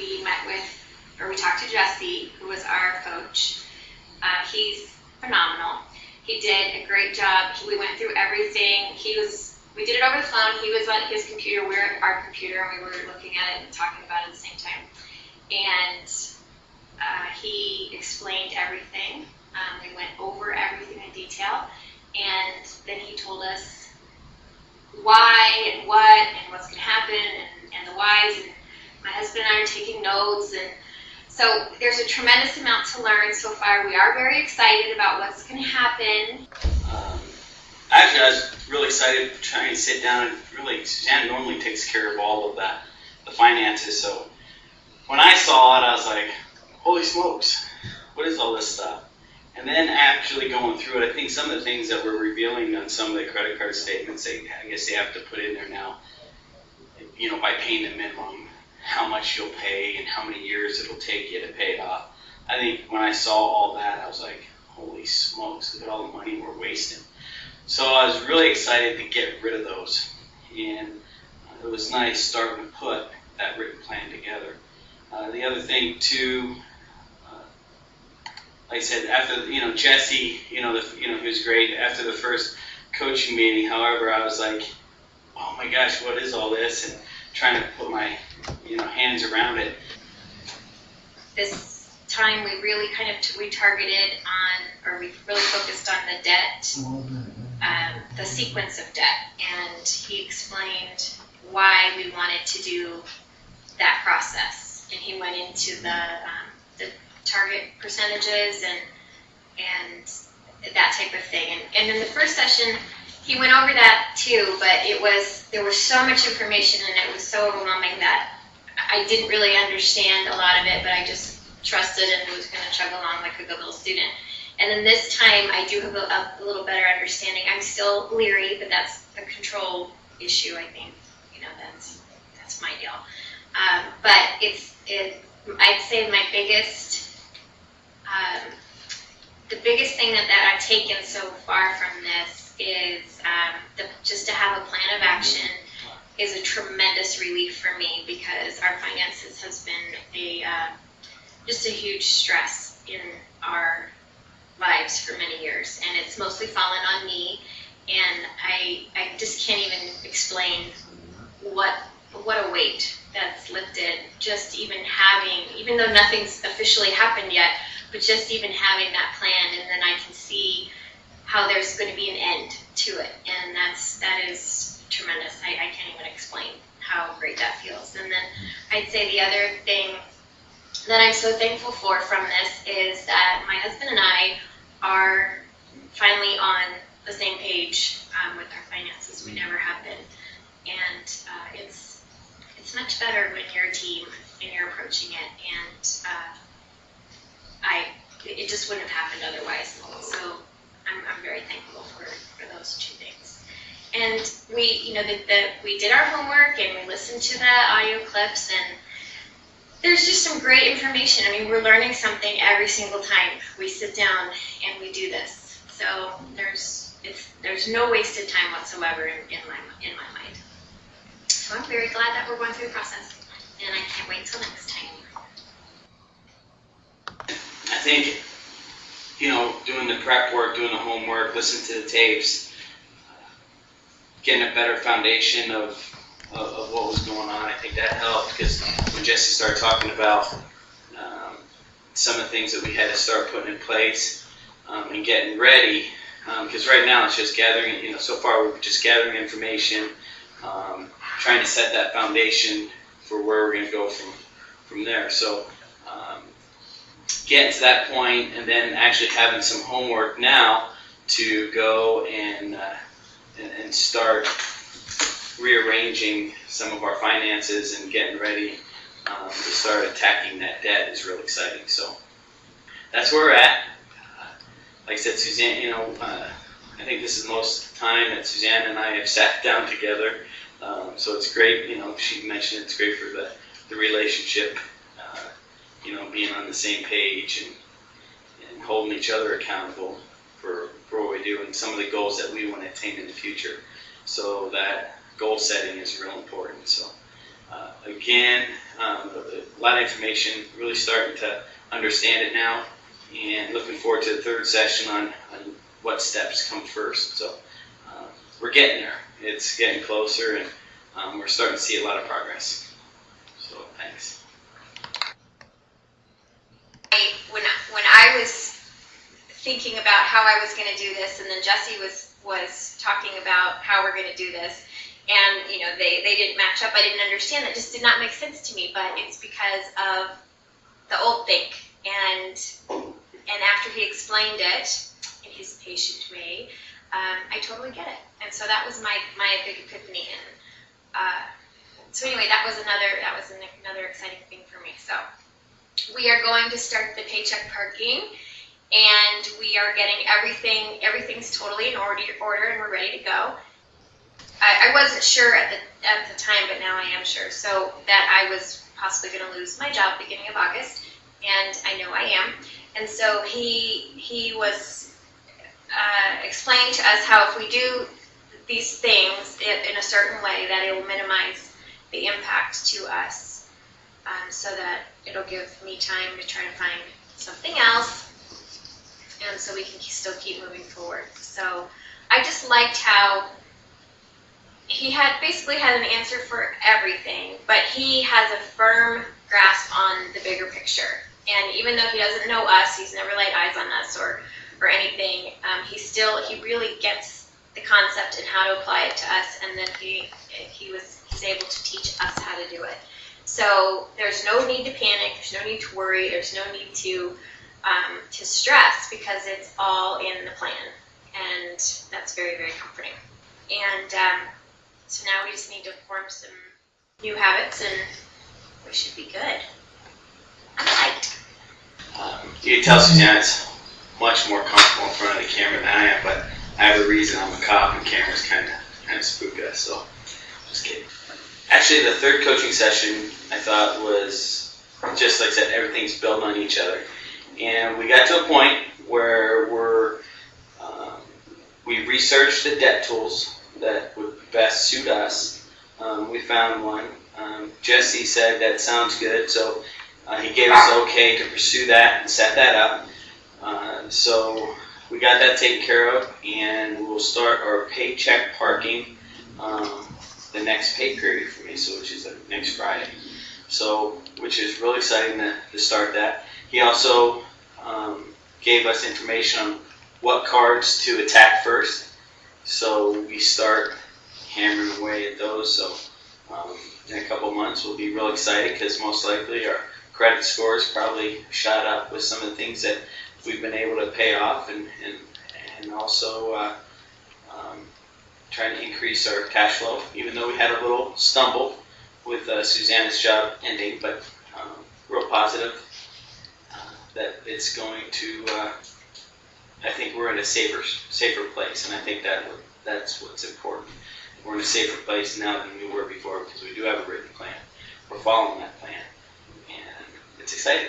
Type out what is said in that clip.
we talked to Jesse, who was our coach. He's phenomenal. He did a great job. We went through everything. We did it over the phone. He was on his computer. We were at our computer, and we were looking at it and talking about it at the same time. And he explained everything. We went over everything in detail, and then he told us why and what and what's going to happen and the whys. And my husband and I are taking notes, and so there's a tremendous amount to learn so far. We are very excited about what's going to happen. Actually, I was really excited to try and sit down, and really, Suzanna normally takes care of all of that, the finances. So when I saw it, I was like, holy smokes, what is all this stuff? And then actually going through it, I think some of the things that we're revealing on some of the credit card statements, I guess they have to put in there now, by paying the minimum, how much you'll pay and how many years it'll take you to pay it off. I think when I saw all that, I was like, holy smokes, look at all the money we're wasting. So I was really excited to get rid of those. And it was nice starting to put that written plan together. The other thing too, like I said, after Jesse, he was great. After the first coaching meeting, however, I was like, oh my gosh, what is all this? And trying to put my hands around it. This time we really we really focused on the debt, the sequence of debt, and he explained why we wanted to do that process. And he went into the target percentages and that type of thing. And in the first session, he went over that too, but there was so much information and it was so overwhelming that I didn't really understand a lot of it, but I just trusted and was going to chug along like a good little student. And then this time, I do have a little better understanding. I'm still leery, but that's a control issue, I think. That's my deal. But I'd say my the biggest thing that I've taken so far from this is just to have a plan of action is a tremendous relief for me, because our finances has been just a huge stress in our lives for many years, and it's mostly fallen on me, and I just can't even explain what a weight that's lifted, just even though nothing's officially happened yet, but just even having that plan, and then I can see how there's going to be an end to it, and that is tremendous. I can't even explain how great that feels. And then I'd say the other thing that I'm so thankful for from this is that my husband and I are finally on the same page with our finances. We never have been, and it's much better when you're a team and you're approaching it, and it just wouldn't have happened otherwise. So I'm very thankful for those two things. And we did our homework and we listened to the audio clips, and there's just some great information. I mean, we're learning something every single time we sit down and we do this. So there's no wasted time whatsoever in my mind. So I'm very glad that we're going through the process, and I can't wait till next time. I think, doing the prep work, doing the homework, listening to the tapes, getting a better foundation of what was going on, I think that helped, because when Jesse started talking about some of the things that we had to start putting in place and getting ready, because right now it's just gathering, so far we're just gathering information, trying to set that foundation for where we're going to go from there. So getting to that point, and then actually having some homework now to go and start rearranging some of our finances and getting ready to start attacking that debt is really exciting. So that's where we're at. Like I said, Suzanne, I think this is most of the time that Suzanne and I have sat down together. So it's great, she mentioned it's great for the relationship, being on the same page and holding each other accountable for what we do and some of the goals that we want to attain in the future. So that goal setting is real important. So Again, a lot of information, really starting to understand it now, and looking forward to the third session on what steps come first. So we're getting there. It's getting closer, and we're starting to see a lot of progress. So thanks. When I was thinking about how I was going to do this, and then Jesse was talking about how we're going to do this, and they didn't match up. I didn't understand. That just did not make sense to me. But it's because of the old think, and after he explained it in his patient way, I totally get it. And so that was my big epiphany. And so anyway, that was another exciting thing for me. So we are going to start the paycheck parking, and we are getting everything's totally in order, and we're ready to go. I wasn't sure at the time, but now I am sure. So that I was possibly going to lose my job beginning of August, and I know I am. And so he was explaining to us how if we do these things in a certain way, that it will minimize the impact to us, so that it'll give me time to try to find something else, and so we can still keep moving forward. So I just liked how he basically had an answer for everything, but he has a firm grasp on the bigger picture. And even though he doesn't know us, he's never laid eyes on us or anything, he really gets the concept and how to apply it to us, and then he's able to teach us how to do it. So there's no need to panic, there's no need to worry, there's no need to stress, because it's all in the plan, and that's very, very comforting. And so now we just need to form some new habits, and we should be good. I'm psyched. You can tell Suzanna is much more comfortable in front of the camera than I am, but I have a reason. I'm a cop, and cameras kind of spook us, so just kidding. Actually, the third coaching session I thought was, just like I said, everything's built on each other. And we got to a point where we researched the debt tools that would best suit us. We found one. Jesse said that sounds good, so he gave us the okay to pursue that and set that up. So we got that taken care of, and we'll start our paycheck parking the next pay period for me, so which is next Friday. So, which is really exciting to start that. He also gave us information on what cards to attack first. So we start hammering away at those. So in a couple months we'll be real excited, because most likely our credit scores probably shot up with some of the things that we've been able to pay off, and also trying to increase our cash flow, even though we had a little stumble with Suzanna's job ending, but real positive that it's going to, I think we're in a safer place, and I think that's what's important. We're in a safer place now than we were before, because we do have a written plan. We're following that plan, and it's exciting.